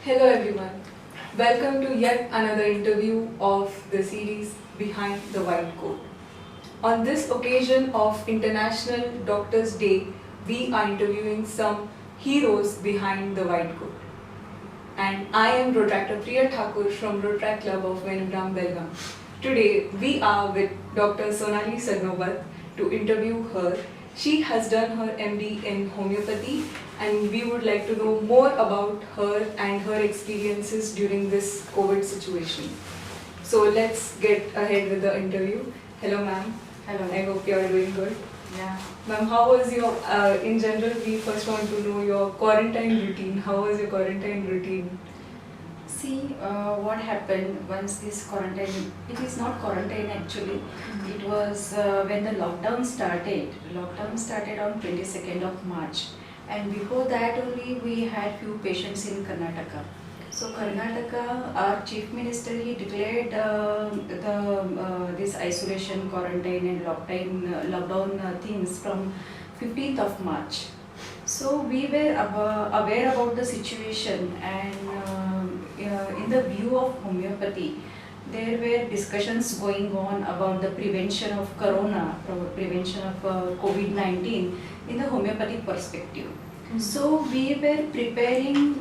Hello everyone. Welcome to yet another interview of the series Behind the White Coat. On this occasion of International Doctors Day, we are interviewing some heroes behind the white coat. And I am Rotractor Priya Thakur from Rotract Club of Venugram, Belgaum. Today we are with Dr. Sonali Sarnobat to interview her. She has done her MD in homeopathy and we would like to know more about her and her experiences during this COVID situation. So let's get ahead with the interview. Hello ma'am. Hello. I hope you are doing good. Yeah. Ma'am, how was your, in general, we first want to know your quarantine routine. How was your quarantine routine? See, what happened once this quarantine, it is not quarantine actually, it was when the lockdown started. Lockdown started on 22nd of March, and before that only we had few patients in Karnataka. So Karnataka, our chief minister, he declared this isolation, quarantine and lockdown things from 15th of March. So we were aware about the situation, and in the view of homeopathy, there were discussions going on about the prevention of corona, prevention of COVID-19 in the homeopathic perspective. So we were preparing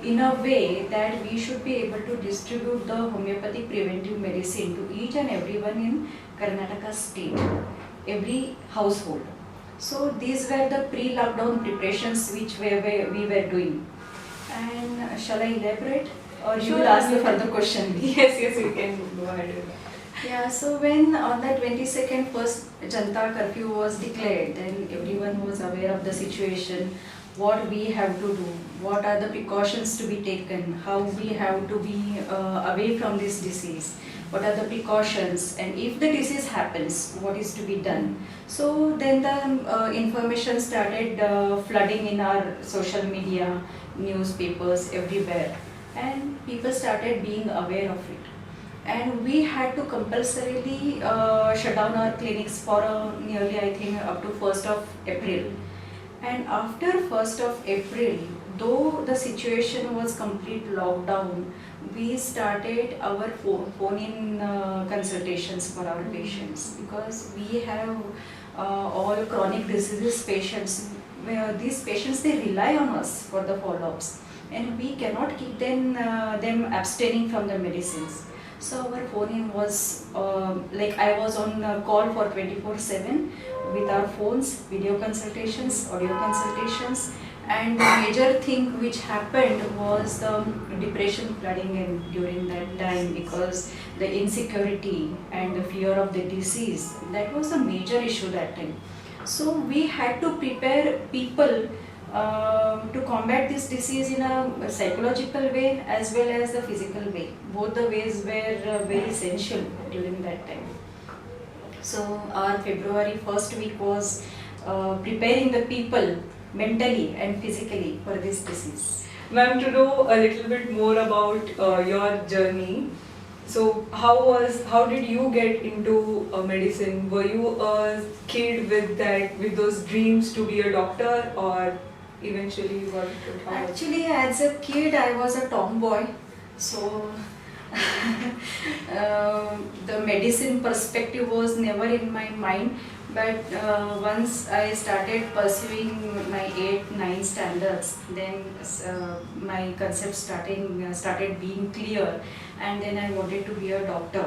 in a way that we should be able to distribute the homeopathic preventive medicine to each and everyone in Karnataka state, every household. So these were the pre-lockdown preparations which we were doing. And shall I elaborate, or you will ask the further question? Yes, you can go ahead with that. Yeah, so when on the 22nd first Janta curfew was declared, then everyone was aware of the situation, what we have to do, what are the precautions to be taken, how we have to be away from this disease, what are the precautions, and if the disease happens, what is to be done. So then the information started flooding in our social media, newspapers, everywhere, and people started being aware of it. And we had to compulsorily shut down our clinics for nearly, I think, up to 1st of April. And after 1st of April, though the situation was complete lockdown, we started our phone-in consultations for our patients, because we have all chronic diseases patients. Where these patients, they rely on us for the follow-ups, and we cannot keep them abstaining from the medicines. So our phone-in was like I was on call for 24/7 with our phones, video consultations, audio consultations, and the major thing which happened was the depression flooding in during that time, because the insecurity and the fear of the disease, that was a major issue that time. So we had to prepare people to combat this disease in a psychological way as well as the physical way. Both the ways were very essential during that time. So our February first week was preparing the people mentally and physically for this disease. Ma'am, to know a little bit more about your journey, so how did you get into medicine? Were you a kid with those dreams to be a doctor, or eventually you got into it? Actually, as a kid, I was a tomboy, so the medicine perspective was never in my mind. But once I started pursuing my 8th, 9th standards, then my concept started being clear, and then I wanted to be a doctor.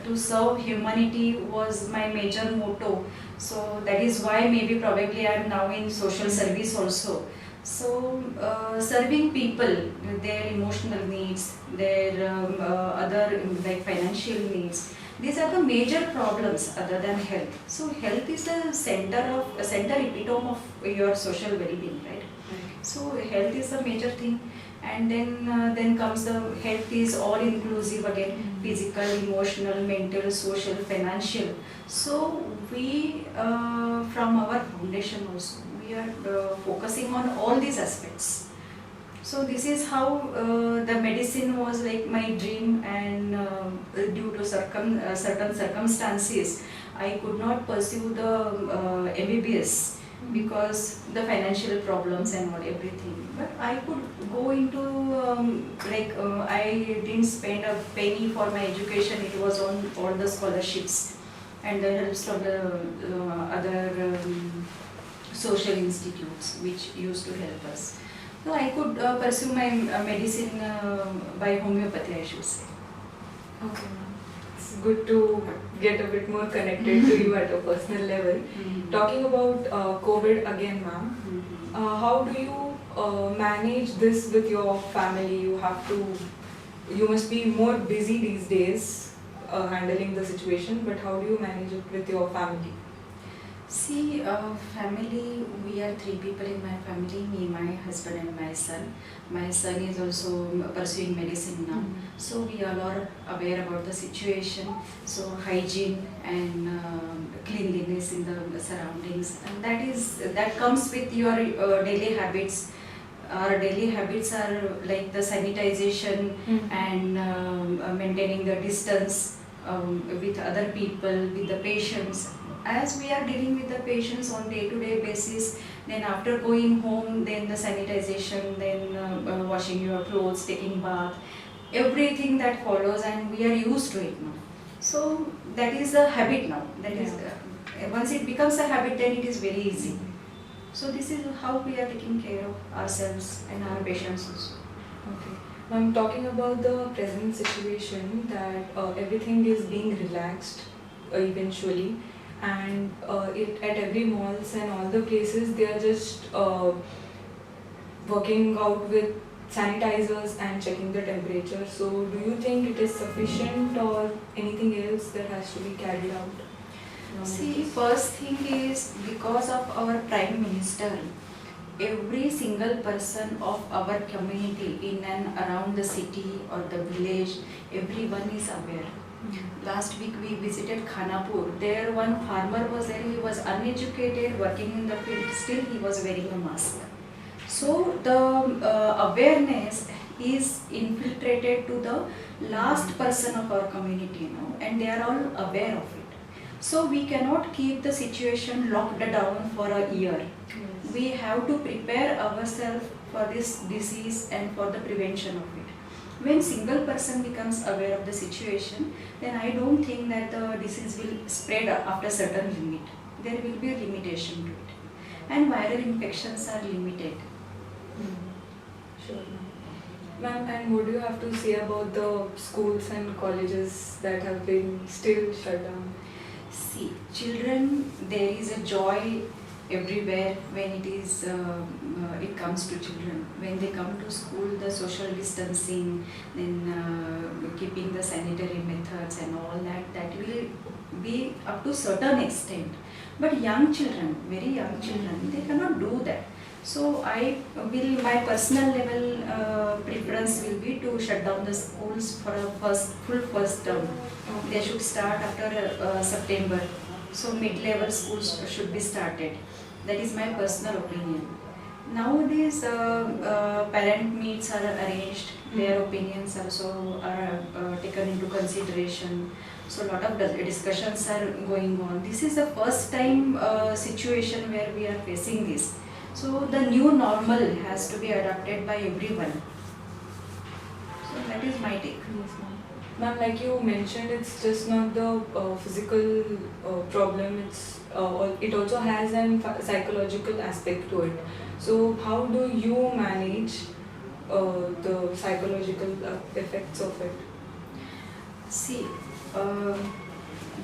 To serve humanity was my major motto. So that is why probably I am now in social service also. So serving people, their emotional needs, their other like financial needs, these are the major problems other than health. So health is the center epitome of your social well-being, right? So health is a major thing, and then comes the health is all inclusive again, physical, emotional, mental, social, financial. So we from our foundation also, we are focusing on all these aspects. So this is how the medicine was like my dream, and due to certain circumstances, I could not pursue the MBBS because the financial problems and everything. But I could go into I didn't spend a penny for my education. It was on all the scholarships and the helps from the other social institutes which used to help us. So I could pursue my medicine by homeopathy, I should say. Okay, ma'am. It's good to get a bit more connected to you at a personal level. Talking about COVID again, ma'am. How do you manage this with your family? You must be more busy these days handling the situation, but how do you manage it with your family? See, family, we are three people in my family, me, my husband and my son. My son is also pursuing medicine now. So we all are aware about the situation. So hygiene and cleanliness in the surroundings, and that comes with your daily habits. Our daily habits are like the sanitization and maintaining the distance with other people, with the patients. As we are dealing with the patients on day-to-day basis, then after going home, then the sanitization, then washing your clothes, taking bath, everything that follows, and we are used to it now. So that is a habit now. That is once it becomes a habit, then it is very easy. So this is how we are taking care of ourselves and our patients also. Okay. I'm talking about the present situation that everything is being relaxed eventually, and at every malls and all the places they are just working out with sanitizers and checking the temperature. So do you think it is sufficient or anything else that has to be carried out? See, first thing is because of our Prime Minister, every single person of our community in and around the city or the village, everyone is aware. Last week we visited Khanapur. There one farmer was there, he was uneducated, working in the field, still he was wearing a mask. So the awareness is infiltrated to the last person of our community now, and they are all aware of it. So we cannot keep the situation locked down for a year. Yes. We have to prepare ourselves for this disease and for the prevention of it. When single person becomes aware of the situation, then I don't think that the disease will spread after certain limit. There will be a limitation to it. And viral infections are limited. Sure, ma'am. Ma'am, and what do you have to say about the schools and colleges that have been still shut down? See, children, there is a joy everywhere when it comes to children. When they come to school, the social distancing, then keeping the sanitary methods and all that will be up to certain extent. But young children, very young children, they cannot do that. So my personal level preference will be to shut down the schools for a full first term. They should start after September. So mid-level schools should be started. That is my personal opinion. Nowadays, parent meets are arranged. Their opinions also are taken into consideration. So a lot of discussions are going on. This is the first time situation where we are facing this. So the new normal has to be adopted by everyone. So that is my take. Yes, ma'am. Ma'am, like you mentioned, it's just not the physical problem, it also has an psychological aspect to it. So how do you manage the psychological effects of it? See,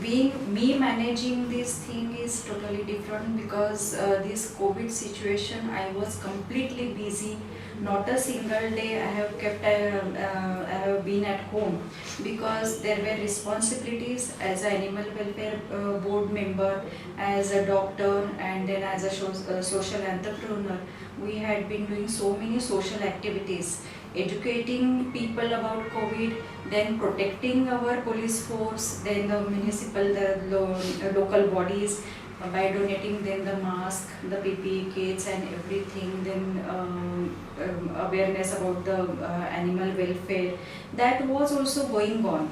being me managing this thing is totally different because this COVID situation, I was completely busy. Not a single day I have been at home because there were responsibilities as an animal welfare board member, as a doctor, and then as a social entrepreneur. We had been doing so many social activities, educating people about COVID, then protecting our police force, then the local bodies by donating them the mask, the PPE kits and everything, then awareness about the animal welfare. That was also going on.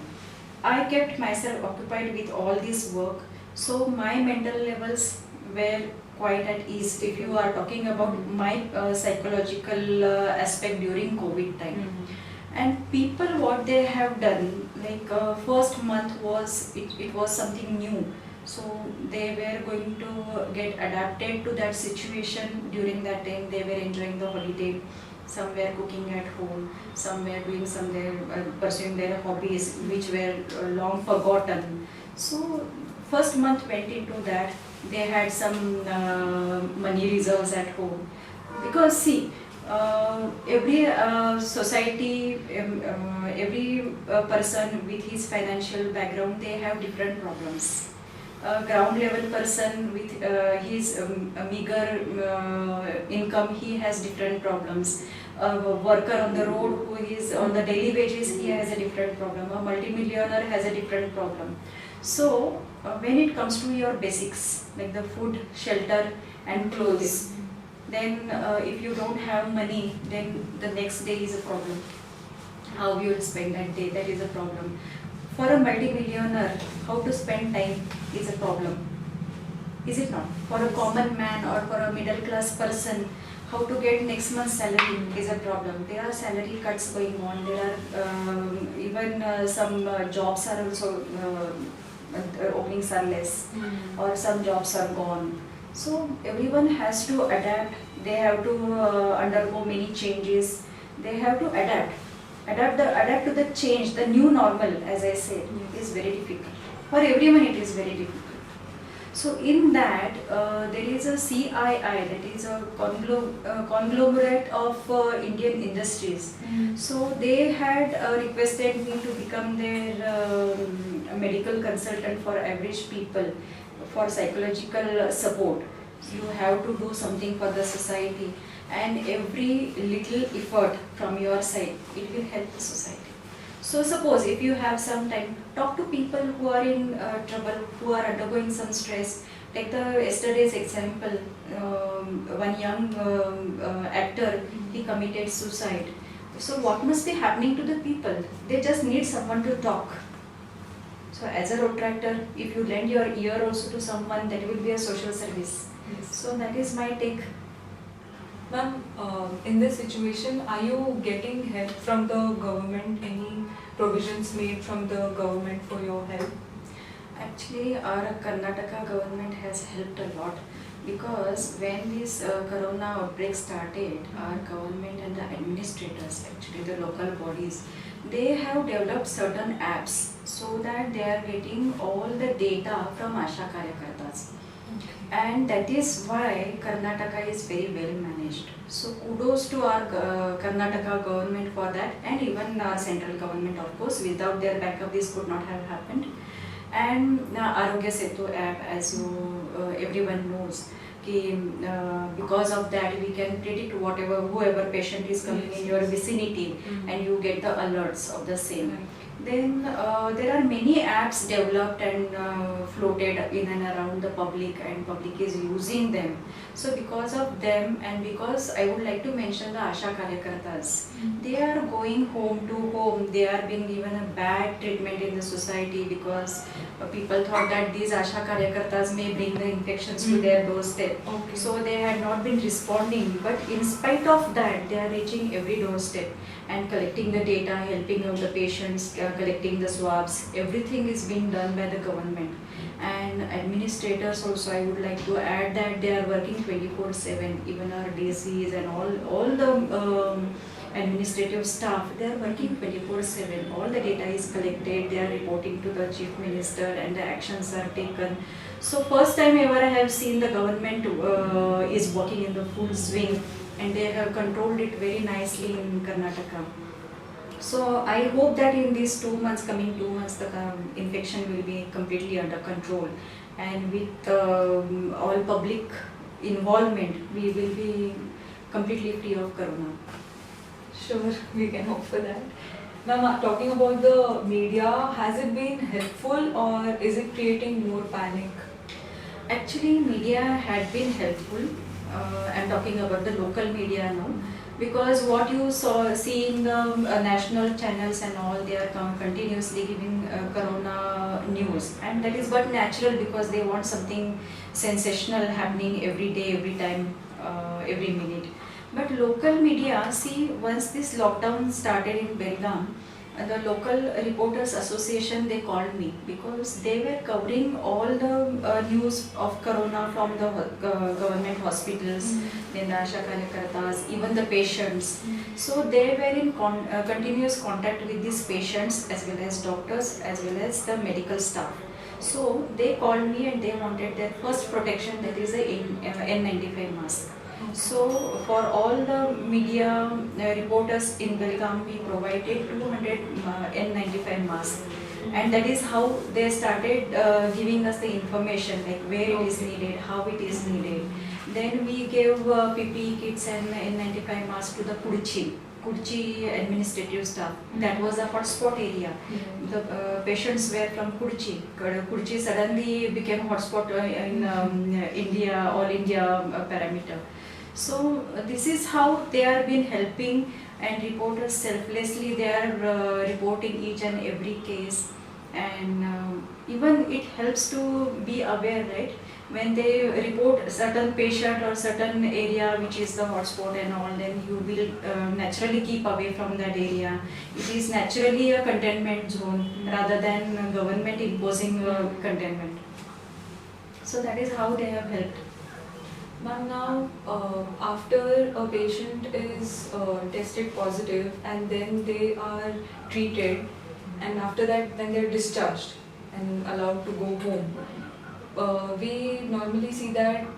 I kept myself occupied with all this work, so my mental levels were quite at ease. If you are talking about my psychological aspect during COVID time. And people, what they have done, like first month was it was something new, so they were going to get adapted to that situation. During that time they were enjoying the holiday, some were cooking at home, some were doing some their pursuing their hobbies which were long forgotten. So first month went into that. They had some money reserves at home, because see, every society, every person with his financial background, they have different problems. Ground level person with his meager income, he has different problems. A worker on the road who is on the daily wages, he has a different problem. A multimillionaire has a different problem. So when it comes to your basics like the food, shelter and clothes, then if you don't have money, then the next day is a problem. How you will spend that day, that is a problem. For a multimillionaire, how to spend time is a problem, is it not? For a common man or for a middle class person, how to get next month's salary is a problem. There are salary cuts going on. There are even some jobs are also openings are less, or some jobs are gone. So everyone has to adapt. They have to undergo many changes. They have to adapt to the change. The new normal, as I said, is very difficult. For everyone, it is very difficult. So in that, there is a CII, that is a conglomerate of Indian industries. So they had requested me to become their medical consultant for average people, for psychological support. You have to do something for the society, and every little effort from your side, it will help the society. So suppose if you have some time, talk to people who are in trouble, who are undergoing some stress. Take the yesterday's example, one young actor, he committed suicide. So what must be happening to the people? They just need someone to talk. So as a road tractor, if you lend your ear also to someone, that will be a social service. Yes. So that is my take. Ma'am, in this situation, are you getting help from the government? Any provisions made from the government for your help? Actually, our Karnataka government has helped a lot, because when this corona outbreak started, our government and the administrators, actually the local bodies, they have developed certain apps so that they are getting all the data from Asha Karyakartas. And that is why Karnataka is very well managed. So kudos to our Karnataka government for that, and even our central government, of course. Without their backup, this could not have happened. And Arogya Setu app, as you everyone knows, because of that we can predict whoever patient is coming in your vicinity, and you get the alerts of the same. Then there are many apps developed and floated in and around the public, and public is using them. So because of them, and because I would like to mention the Asha Karyakartas, they are going home to home. They are being given a bad treatment in the society, because people thought that these Asha Karyakartas may bring the infections to their doorstep. Okay. So they had not been responding, but in spite of that, they are reaching every doorstep and collecting the data, helping out the patients, collecting the swabs. Everything is being done by the government. And administrators also, I would like to add that they are working 24/7. Even our DCs and all the administrative staff, they are working 24/7. All the data is collected, they are reporting to the Chief Minister, and the actions are taken. So first time ever I have seen the government is working in the full swing, and they have controlled it very nicely in Karnataka. So I hope that in these 2 months, coming 2 months, the infection will be completely under control, and with all public involvement, we will be completely free of corona. Sure, we can hope for that. Ma'am, talking about the media, has it been helpful or is it creating more panic? Actually, media had been helpful. I'm talking about the local media now, because what you see in the national channels and all, they are continuously giving corona news, and that is but natural, because they want something sensational happening every day, every time, every minute. But local media, see, once this lockdown started in Belgaum, the local reporters association, they called me because they were covering all the news of corona from the government hospitals, then the Asha Karyakartas, even the patients. So they were in continuous contact with these patients as well as doctors as well as the medical staff. So they called me and they wanted their first protection, that is a N95 mask. So for all the media reporters in Belgaum, we provided 200 N95 masks, and that is how they started giving us the information, like where it is needed, how it is needed. Then we gave PPE kits and N95 masks to the Kudchi administrative staff. That was a hotspot area. The patients were from Kudchi. Kudchi suddenly became hotspot in India, all India parameter. So this is how they are been helping, and reporters selflessly they are reporting each and every case, and even it helps to be aware, right? When they report certain patient or certain area which is the hotspot and all, then you will naturally keep away from that area. It is naturally a containment zone rather than government imposing containment. So that is how they have helped. Ma'am, now after a patient is tested positive and then they are treated, and after that when they're discharged and allowed to go home, we normally see them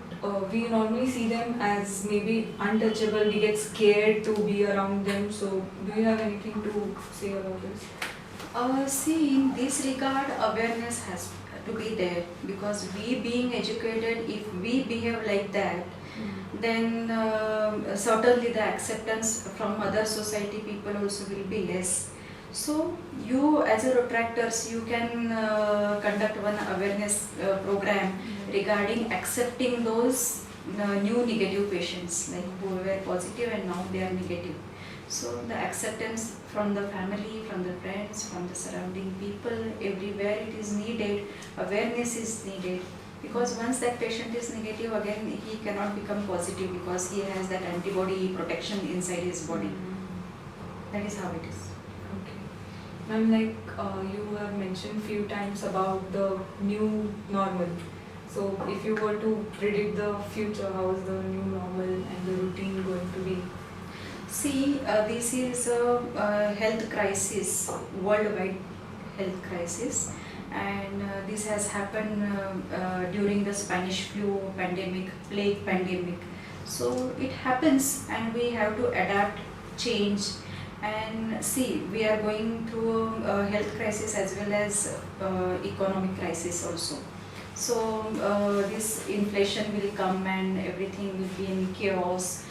as maybe untouchable. We get scared to be around them. So do you have anything to say about this? See, in this regard, awareness has to be there, because we being educated, if we behave like that, then certainly the acceptance from other society people also will be less. So you as a Rotaractors, you can conduct one awareness program regarding accepting those new negative patients, like who were positive and now they are negative. So the acceptance from the family, from the friends, from the surrounding people, everywhere it is needed, awareness is needed. Because once that patient is negative, again he cannot become positive because he has that antibody protection inside his body. That is how it is. Okay. Ma'am, like you have mentioned few times about the new normal. So if you were to predict the future, how is the new normal and the routine going to be? See, this is a health crisis, worldwide health crisis, and this has happened during the Spanish flu pandemic, plague pandemic. So it happens and we have to adapt, change, and see, we are going through a health crisis as well as economic crisis also. So this inflation will come and everything will be in chaos.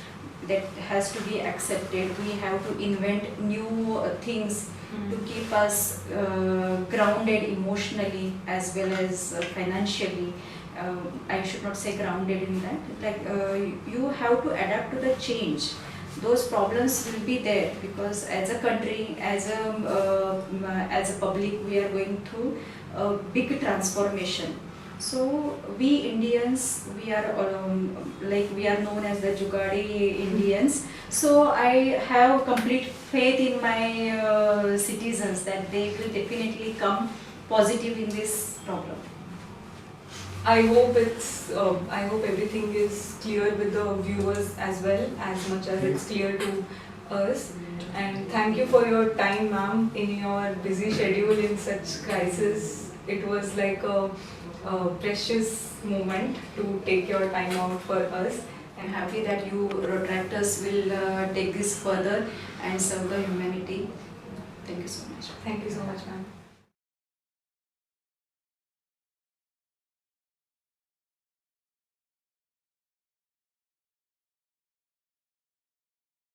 That has to be accepted. We have to invent new things to keep us grounded emotionally as well as financially. I should not say grounded in that. Like you have to adapt to the change. Those problems will be there because as a country, as a public, we are going through a big transformation. So we Indians, we are we are known as the Jugadi Indians. So I have complete faith in my citizens that they will definitely come positive in this problem. I hope everything is clear with the viewers as well, as much as it's clear to us. And thank you for your time, ma'am, in your busy schedule in such crisis. It was like a precious moment to take your time out for us. I'm happy that you Rotaractors will take this further and serve the humanity. Thank you so much. Thank you so much, ma'am.